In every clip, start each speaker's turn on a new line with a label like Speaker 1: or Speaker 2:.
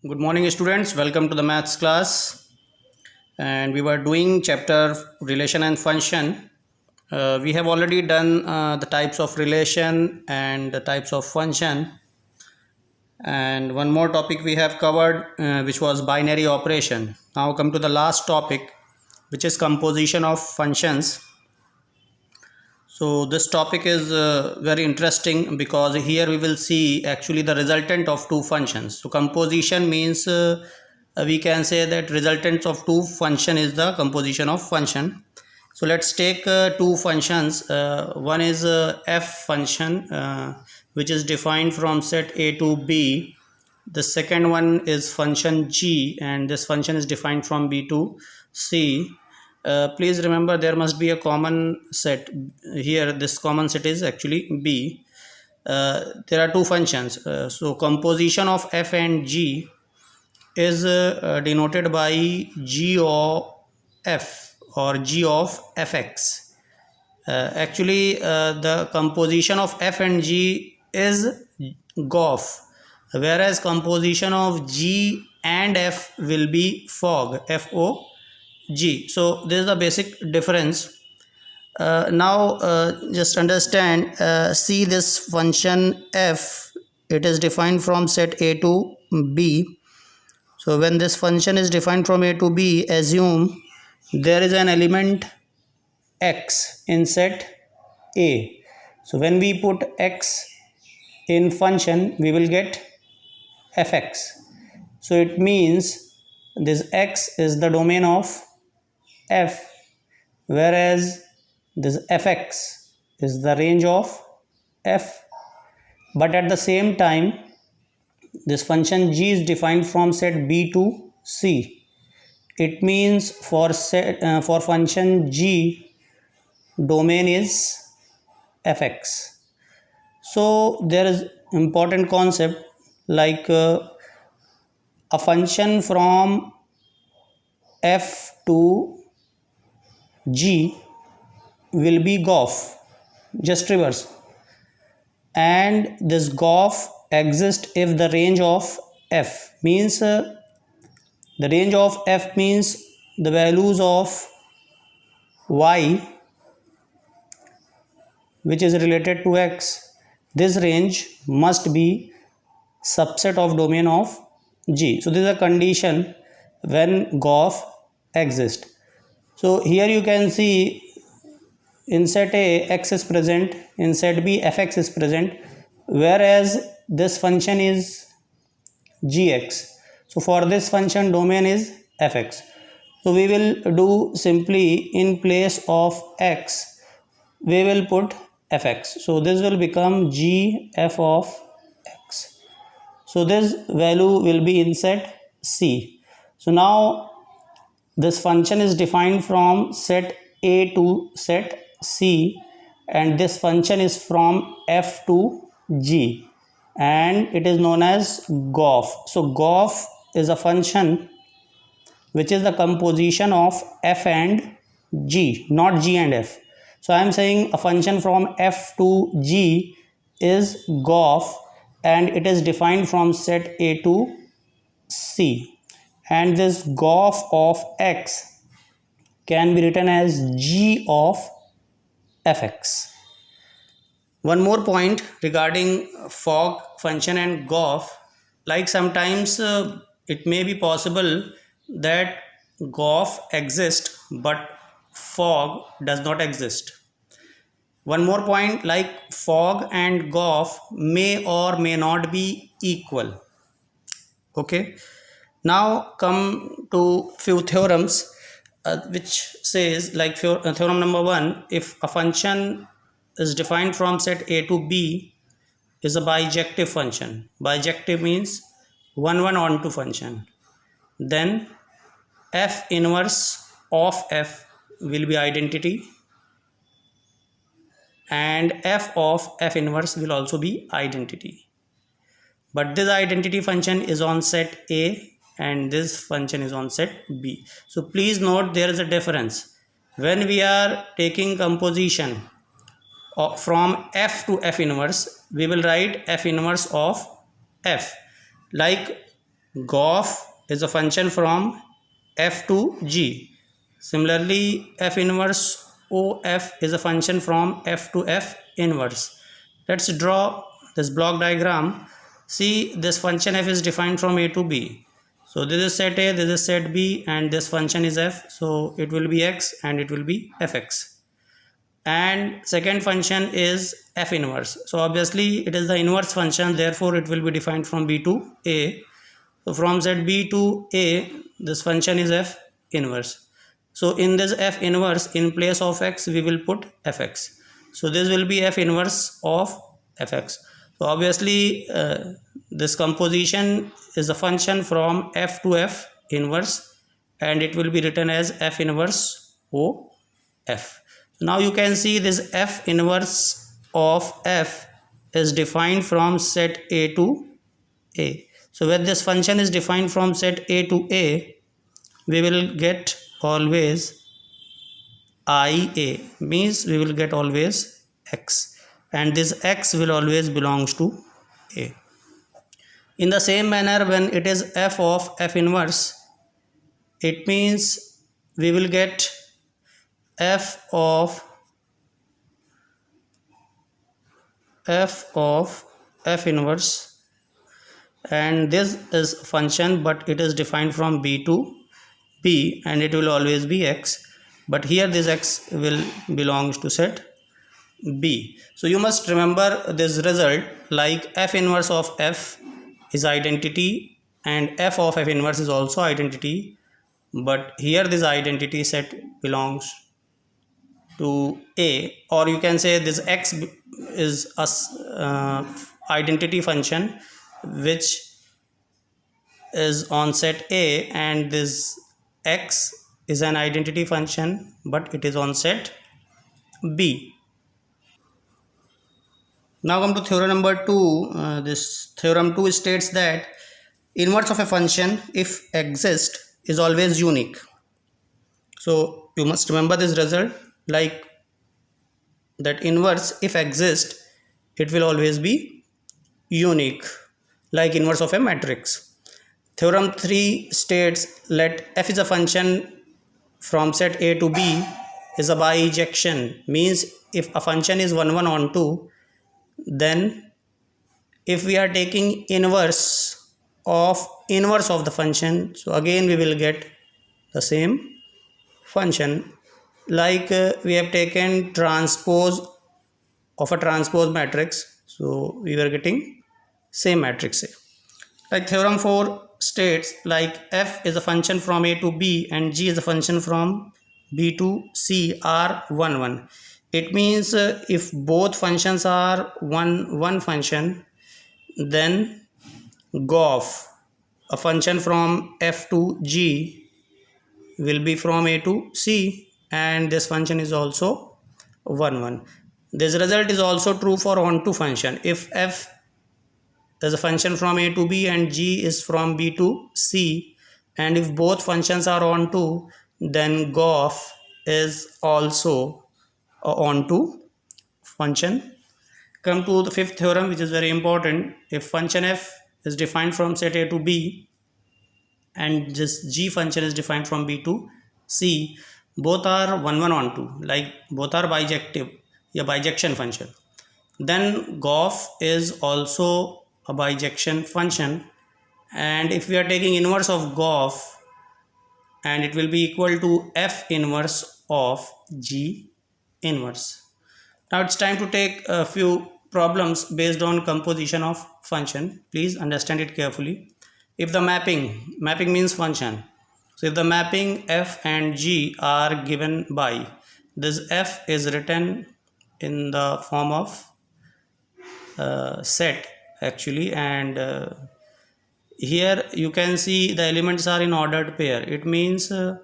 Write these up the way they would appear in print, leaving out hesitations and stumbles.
Speaker 1: Good morning students, welcome to the maths class, and we were doing chapter relation and function. We have already done the types of relation and the types of function, and one more topic we have covered which was binary operation. Now come to the last topic, which is composition of functions. So this topic is very interesting because here we will see actually the resultant of two functions. So composition means we can say that resultant of two function is the composition of function. So let's take two functions. One is f function which is defined from set a to b. The second one is function g, and this function is defined from b to c. Please remember there must be a common set here. This common set is actually b. There are two functions, so composition of f and g is denoted by g of f or g of fx. The composition of f and g is gof, whereas composition of g and f will be fog, fog. So this is the basic difference. Now just understand, see this function f, it is defined from set a to b. So when this function is defined from a to b, assume there is an element x in set a. So when we put x in function, we will get fx. So it means this x is the domain of f, whereas this fx is the range of f. But at the same time, this function g is defined from set b to c. It means for function g, domain is fx. So there is important concept like a function from f to g will be gof, just reverse, and this gof exists if the range of f means the range of f means the values of y which is related to x. This range must be subset of domain of g. So this is a condition when gof exists. So here you can see in set A x is present, in set B fx is present, whereas this function is gx. So for this function domain is fx. So we will do simply in place of x we will put fx. So this will become g f of x. So this value will be in set C. So now this function is defined from set A to set C, and this function is from f to g, and it is known as gof. So gof is a function which is the composition of f and g, not g and f. So I am saying a function from f to g is gof, and it is defined from set A to C, and this gof of x can be written as g of fx. One more point regarding fog function and gof, like sometimes it may be possible that gof exists but fog does not exist. One more point, like fog and gof may or may not be equal. Okay, now come to few theorems which says, like theorem number 1, if a function is defined from set A to B is a bijective function. Bijective means 1 1 on 2 function, then f inverse of f will be identity, and f of f inverse will also be identity. But this identity function is on set A and this function is on set B. So please note there is a difference. When we are taking composition from f to f inverse, we will write f inverse of f. Like GOF is a function from f to g. Similarly, f inverse OF is a function from f to f inverse. Let's draw this block diagram. See, this function f is defined from a to b. So this is set a, this is set b, and this function is f. So it will be x and it will be fx. And second function is f inverse. So obviously it is the inverse function, therefore it will be defined from b to a. So from set b to a, this function is f inverse. So in this f inverse, in place of x, we will put fx. So this will be f inverse of fx. So obviously this composition is a function from f to f inverse, and it will be written as f inverse o f. Now you can see this f inverse of f is defined from set a to a. So when this function is defined from set a to a, we will get always ia, means we will get always x, and this x will always belongs to a. In the same manner, when it is f of f inverse, it means we will get f of f inverse, and this is function, but it is defined from b to b, and it will always be x, but here this x will belongs to set b. So you must remember this result, like f inverse of f is identity and f of f inverse is also identity, but here this identity set belongs to a, or you can say this x is a identity function which is on set a, and this x is an identity function but it is on set b. Now come to theorem number 2. This theorem 2 states that inverse of a function, if exist, is always unique. So you must remember this result, like that inverse if exist, it will always be unique, like inverse of a matrix. Theorem 3 states let f is a function from set a to b is a bijection, means if a function is 1 1 on 2, then if we are taking inverse of the function, so again we will get the same function, like we have taken transpose of a transpose matrix, so we were getting same matrix. Like theorem 4 states, like f is a function from a to b and g is a function from b to c are 1 1. It means if both functions are one function, then GOF, a function from f to g, will be from a to c, and this function is also 1 1. This result is also true for onto function. If f is a function from a to b and g is from b to c, and if both functions are onto, then GOF is also a onto function. Come to the fifth theorem, which is very important. If function f is defined from set a to b and this g function is defined from b to c, both are 1 1 onto, like both are bijective, a bijection function, then GOF is also a bijection function. And if we are taking inverse of GOF, and it will be equal to f inverse of g inverse. Now it's time to take a few problems based on composition of function. Please understand it carefully. If the mapping means function, so if the mapping f and g are given by, this f is written in the form of set actually, and here you can see the elements are in ordered pair. It means there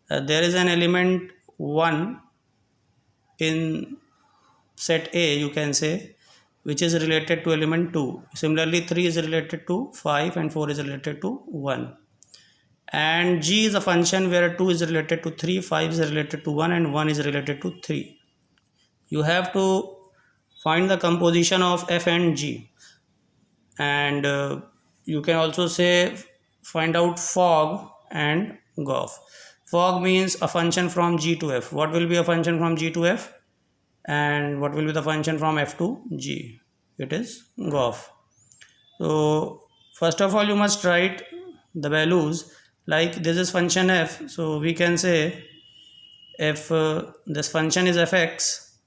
Speaker 1: is an element 1 in set A, you can say, which is related to element 2. Similarly 3 is related to 5 and 4 is related to 1. And g is a function where 2 is related to 3, 5 is related to 1, and 1 is related to 3. You have to find the composition of f and g, and you can also say find out fog and Goff. Fog means a function from G to F. What will be a function from G to F? And what will be the function from F to G? It is Goff. So first of all, you must write the values. Like this is function f, so we can say if this function is fx,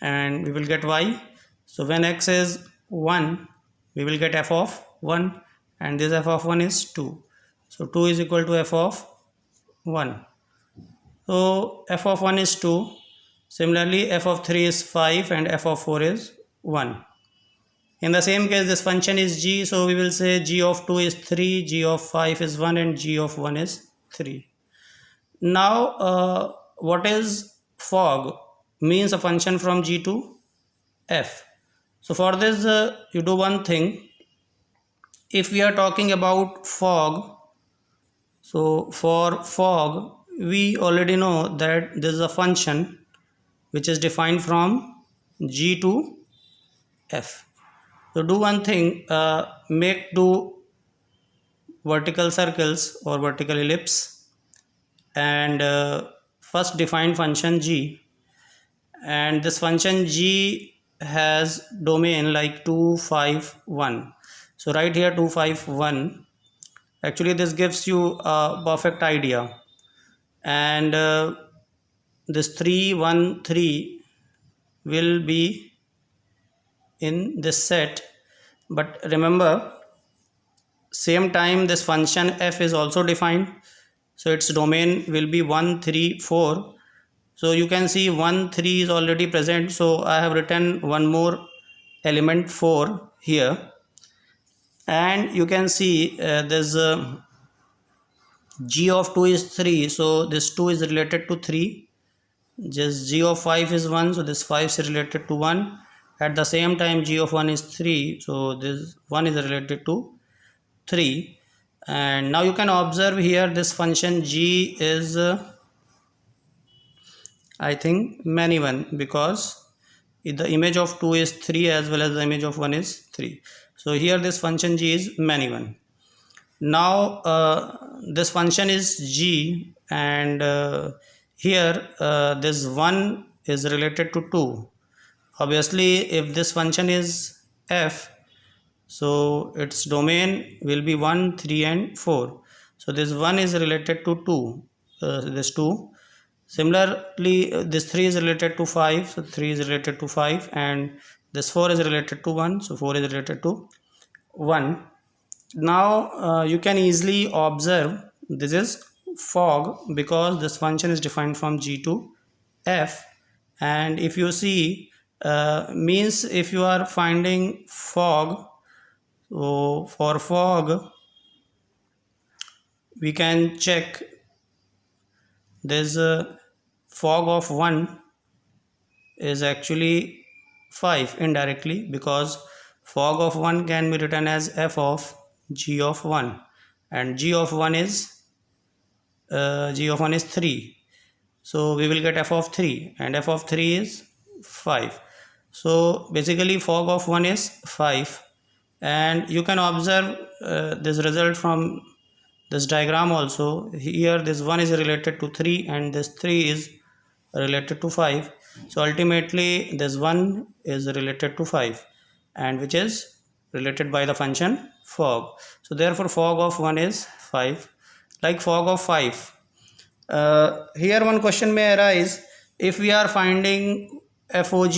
Speaker 1: and we will get y. So when x is 1, we will get f of 1, and this f of 1 is 2. So 2 is equal to f of 1. So f of 1 is 2. Similarly, f of 3 is 5 and f of 4 is 1. In the same case, this function is g, so we will say g of 2 is 3, g of 5 is 1 and g of 1 is 3. Now, what is fog? Means a function from g to f. So for this, you do one thing. If we are talking about fog, so for fog, we already know that this is a function which is defined from g to f. So do one thing, make two vertical circles or vertical ellipse, and first define function g, and this function g has domain like 2, 5, 1. So right here 2, 5, 1. Actually this gives you a perfect idea, and this 3, 1, 3 will be in this set. But remember, same time this function f is also defined, so its domain will be 1, 3, 4. So you can see 1, 3 is already present, so I have written one more element 4 here, and you can see this g of 2 is 3, so this 2 is related to 3. Just g of 5 is 1, so this 5 is related to 1. At the same time g of 1 is 3, so this 1 is related to 3. And now you can observe here this function g is I think many one, because the image of 2 is 3 as well as the image of 1 is 3. So here this function g is many one. Now this function is g, and here this 1 is related to 2. Obviously if this function is f, so its domain will be 1, 3 and 4. So this 1 is related to 2, this 2. Similarly this 3 is related to 5, so 3 is related to 5, and this 4 is related to 1, so 4 is related to 1. Now you can easily observe this is fog, because this function is defined from g to f. And if you see, means if you are finding fog, so for fog we can check this fog of 1 is actually 5 indirectly, because fog of 1 can be written as f of g of 1, and g of 1 is 3. So we will get f of 3, and f of 3 is 5. So basically fog of 1 is 5, and you can observe this result from this diagram also. Here this 1 is related to 3 and this 3 is related to 5. So ultimately this 1 is related to 5, and which is related by the function fog. So therefore fog of 1 is 5. Like fog of 5, here one question may arise, if we are finding fog,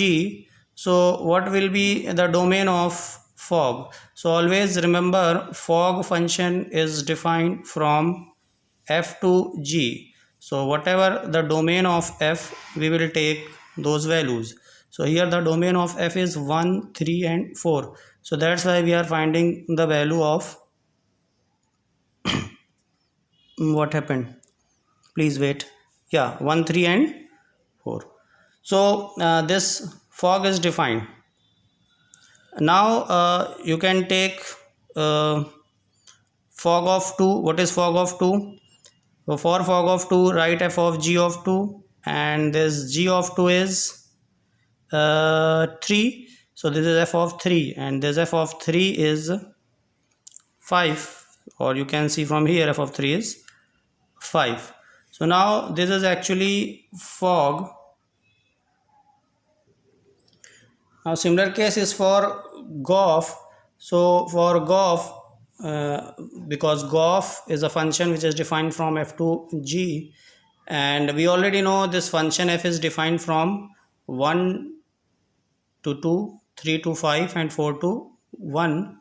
Speaker 1: so what will be the domain of fog? So always remember, fog function is defined from f to g. So whatever the domain of f, we will take those values. So here the domain of f is 1, 3 and 4. So that's why we are finding the value of what happened, please wait, yeah, 1, 3 and 4. So this fog is defined. Now you can take fog of 2. What is fog of 2? So for fog of 2, write f of g of 2, and this g of 2 is 3. So this is f of 3, and this f of 3 is 5, or you can see from here f of 3 is 5. So now this is actually fog. Now similar case is for Goff. So for Goff, because Goff is a function which is defined from f to g, and we already know this function f is defined from 1 to 2, 3 to 5 and 4 to 1,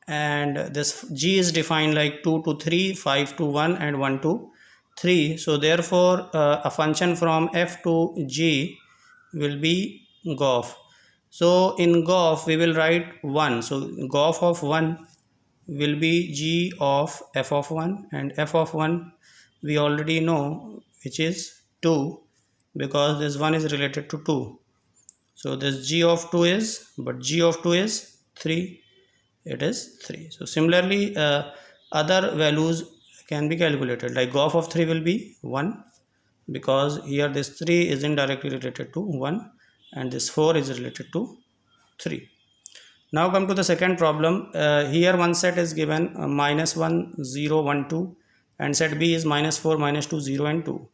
Speaker 1: and this g is defined like 2 to 3, 5 to 1 and 1 to 3. So therefore a function from f to g will be Goff. So in Goff we will write 1. So Goff of 1 will be g of f of 1, and f of 1 we already know which is 2, because this 1 is related to 2. So this g of 2 is, but g of 2 is 3, it is 3. So similarly other values can be calculated, like Goff of 3 will be 1, because here this 3 is indirectly related to 1 and this 4 is related to 3. Now come to the second problem. Here one set is given -1, 0, 1, 2, and set B is -4, -2, 0 and 2.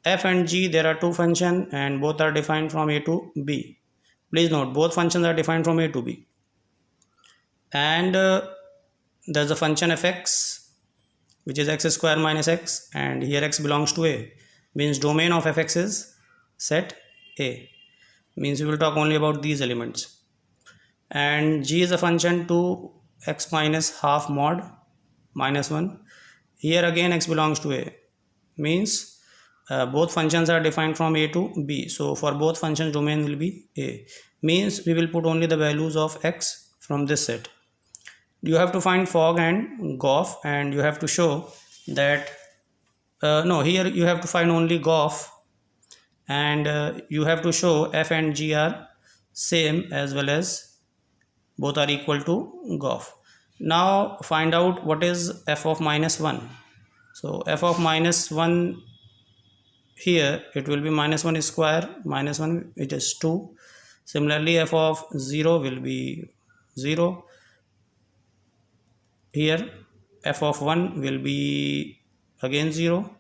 Speaker 1: F and G, there are two functions and both are defined from A to B. Please note, both functions are defined from A to B. And there's a function fx which is x square minus x, and here x belongs to A, means domain of fx is set A, means we will talk only about these elements. And g is a function 2x minus half mod -1. Here again x belongs to A, means both functions are defined from A to B. So for both functions domain will be A, means we will put only the values of x from this set. You have to find fog and Goff, and you have to show that no, here you have to find only Goff, and you have to show f and g are same as well as both are equal to Goff. Now find out what is f of -1. So f of -1, here it will be -1 square, -1 which is 2. Similarly f of 0 will be 0. Here f of 1 will be again 0,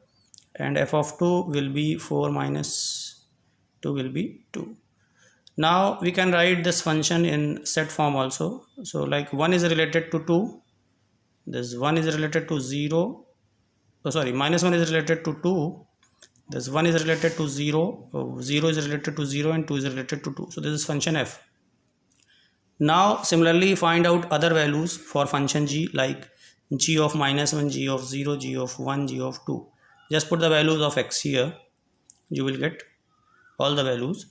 Speaker 1: and f of 2 will be 4 minus 2 will be 2. Now we can write this function in set form also. So like 1 is related to 2, this 1 is related to 0, oh sorry, -1 is related to 2, this 1 is related to 0, 0 is related to 0 and 2 is related to 2. So this is function f. Now similarly find out other values for function g, like g of -1, g of 0, g of 1, g of 2. Just put the values of x here, you will get all the values.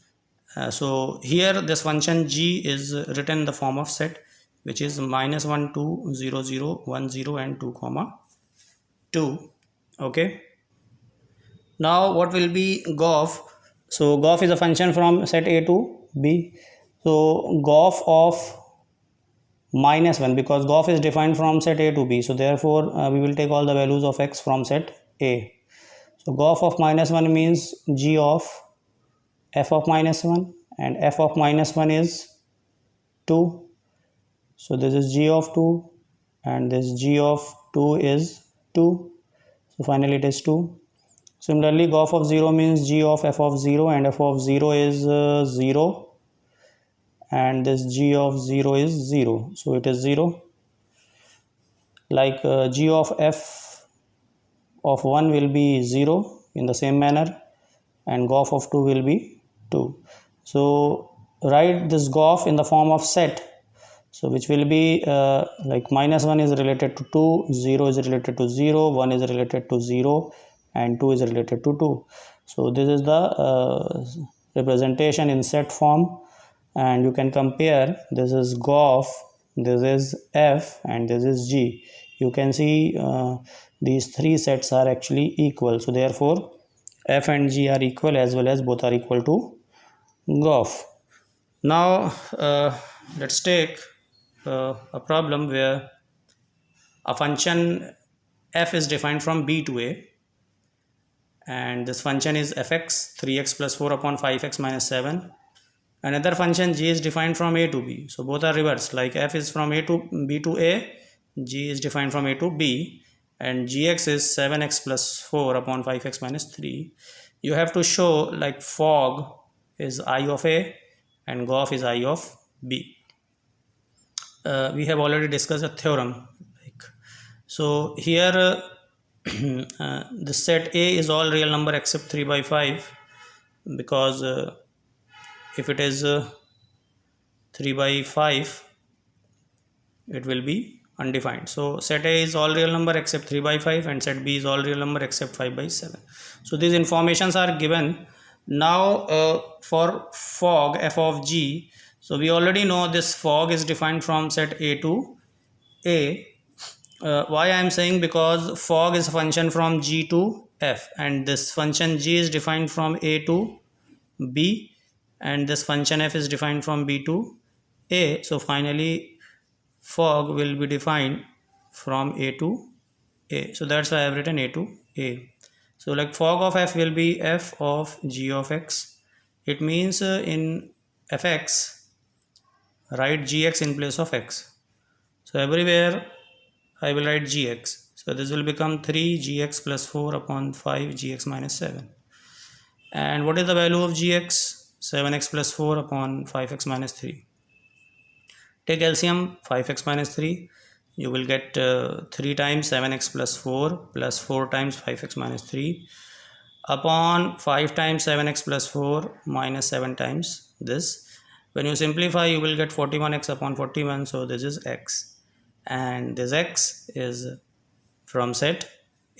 Speaker 1: So here this function g is written in the form of set, which is -1, 2, 0, 0, 1, 0 and 2, 2. Okay. Now what will be Goff? So Goff is a function from set A to B. So Goff of -1, because Goff is defined from set A to B, so therefore we will take all the values of x from set A. So Goff of -1 means g of f of -1, and f of -1 is 2. So this is g of 2, and this g of 2 is 2. So finally it is 2. Similarly Goff of 0 means g of f of 0, and f of 0 is 0, and this g of 0 is 0, so it is 0. Like g of f of 1 will be 0 in the same manner, and Goff of 2 will be 2. So write this Goff in the form of set, so which will be like -1 is related to 2, 0 is related to 0, 1 is related to 0 and 2 is related to 2. So this is the representation in set form, and you can compare. This is Goff, this is f, and this is g. You can see these three sets are actually equal, so therefore f and g are equal as well as both are equal to Goff. Now let's take a problem where a function f is defined from b to a, and this function is fx 3x plus 4 upon 5x minus 7. Another function g is defined from a to b, so both are reversed, like f is from a to b to a, g is defined from a to b, and gx is 7x plus 4 upon 5x minus 3. You have to show like fog is I of a and gof is I of b. We have already discussed a theorem. So here the set A is all real number except 3 by 5, because if it is 3 by 5, it will be undefined. So set A is all real number except 3 by 5, and set B is all real number except 5 by 7. So these informations are given. Now for fog f of g, so we already know this fog is defined from set A to A. Why I am saying, because fog is a function from g to f, and this function g is defined from a to b, and this function f is defined from b to a. So finally fog will be defined from a to a. So that's why I have written a to a. So like fog of f will be f of g of x. It means in fx, write gx in place of x. So everywhere I will write gx. So this will become 3 gx plus 4 upon 5 gx minus 7. And what is the value of gx? 7x plus 4 upon 5x minus 3. Take LCM, 5x minus 3. You will get 3 times 7x plus 4 times 5x minus 3 upon 5 times 7x plus 4 minus 7 times this. When you simplify, you will get 41x upon 41. So this is x. And this x is from set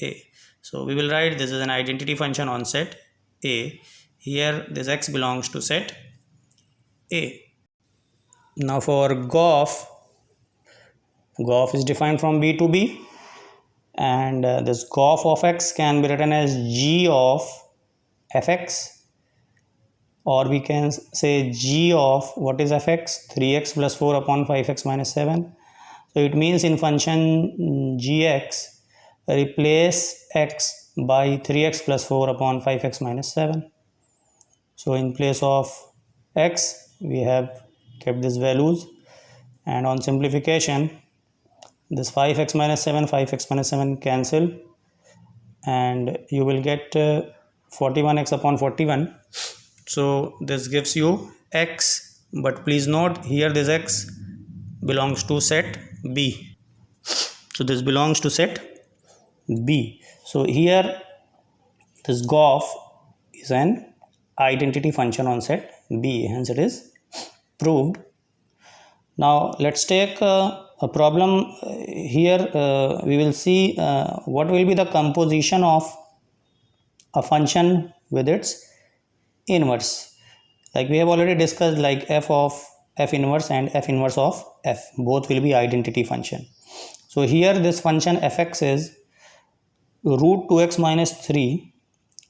Speaker 1: A. So we will write this is an identity function on set A. Here this x belongs to set A. Now for gof is defined from B to B, and this gof of x can be written as g of fx, or we can say g of what is fx? 3x plus 4 upon 5x minus 7. So it means in function gx, replace x by 3x plus 4 upon 5x minus 7. So in place of x, we have kept these values, and on simplification, this 5x minus 7 cancel, and you will get 41x upon 41. So this gives you x, but please note here this x belongs to set B. So this belongs to set B. So here this gof is an identity function on set B, hence it is proved. Now let's take a problem here. We will see what will be the composition of a function with its inverse. Like we have already discussed, like f of f inverse and f inverse of f, both will be identity function. So here this function fx is root 2x minus 3,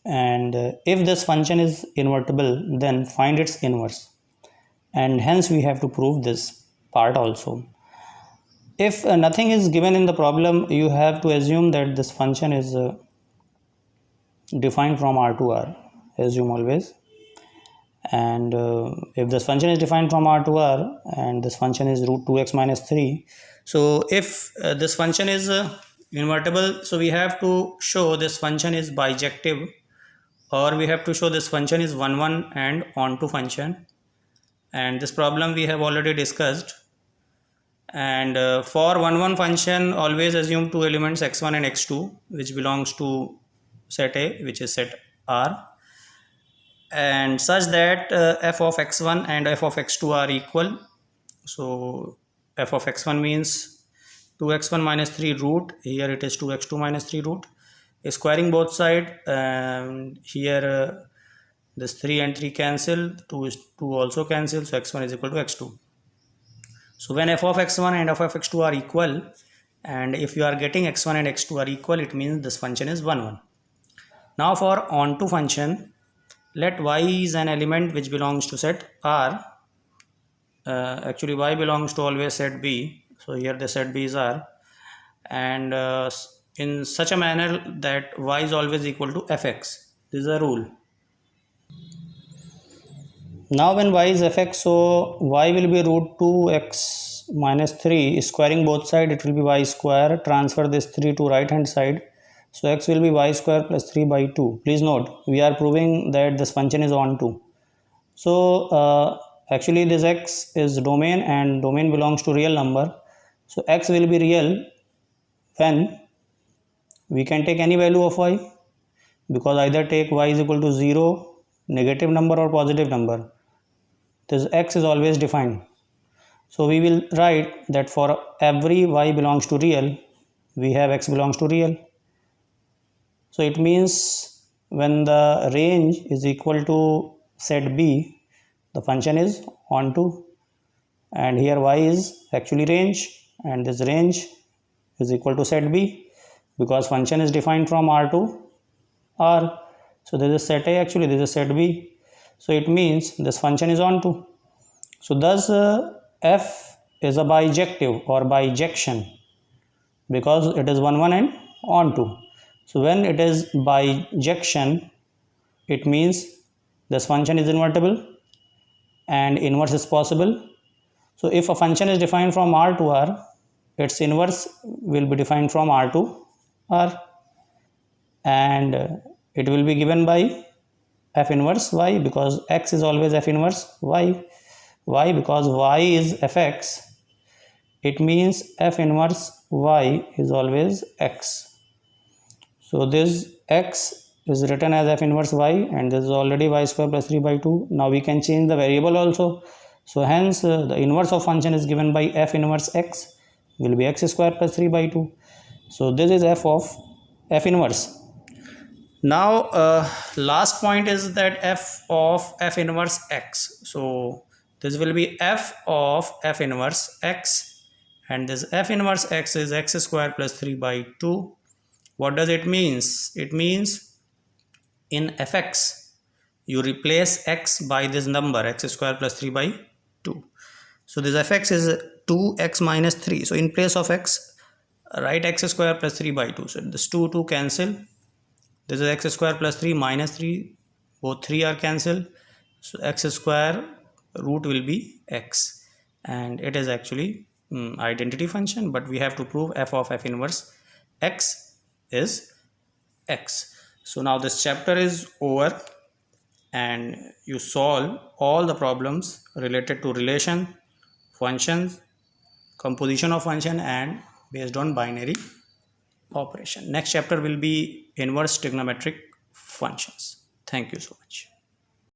Speaker 1: and if this function is invertible, then find its inverse, and hence we have to prove this part also. If nothing is given in the problem, you have to assume that this function is defined from R to R. Assume always. And if this function is defined from R to R, and this function is root 2x minus 3, so if this function is invertible, so we have to show this function is bijective, or we have to show this function is 1 and onto function, and this problem we have already discussed. And for 1 function, always assume two elements x1 and x2, which belongs to set A, which is set R, and such that f of x1 and f of x2 are equal. So f of x1 means 2x1 minus 3 root, here it is 2x2 minus 3 root, squaring both sides, and here this 3 and 3 cancel, 2 also cancel, so x1 is equal to x2. So when f of x1 and f of x2 are equal, and if you are getting x1 and x2 are equal, it means this function is 1. Now for onto function, let y is an element which belongs to set R. Actually y belongs to always set B, so here the set B is R, and in such a manner that y is always equal to fx. This is a rule. Now when y is fx, so y will be root 2x minus 3, squaring both side, it will be y square. Transfer this 3 to right hand side. So x will be y square plus 3 by 2. Please note, we are proving that this function is onto. So actually this x is domain and domain belongs to real number. So x will be real when we can take any value of y, because either take y is equal to 0, negative number or positive number. This x is always defined. So we will write that for every y belongs to real, we have x belongs to real. So it means when the range is equal to set B, the function is onto, and here y is actually range, and this range is equal to set B because function is defined from R to R. So this is set A, actually this is set B. So it means this function is onto. So thus f is a bijective or bijection because it is 1 1 and onto. So when it is bijection, it means this function is invertible and inverse is possible. So if a function is defined from R to R, its inverse will be defined from R to R, and it will be given by f inverse y because x is always f inverse y. Why? Because y is fx. It means f inverse y is always x. So this x is written as f inverse y, and this is already y square plus 3 by 2. Now we can change the variable also. So hence the inverse of function is given by f inverse x will be x square plus 3 by 2. So this is f of f inverse. Now last point is that f of f inverse x. So this will be f of f inverse x, and this f inverse x is x square plus 3 by 2. What does it means? It means in fx you replace x by this number x square plus 3 by 2. So this fx is 2x minus 3. So in place of x, write x square plus 3 by 2. So this 2 cancel. This is x square plus 3 minus 3. Both 3 are cancelled. So x square root will be x, and it is actually identity function, but we have to prove f of f inverse x is x. So now this chapter is over and you solve all the problems related to relation, functions, composition of function, and based on binary operation. Next chapter will be inverse trigonometric functions. Thank you so much.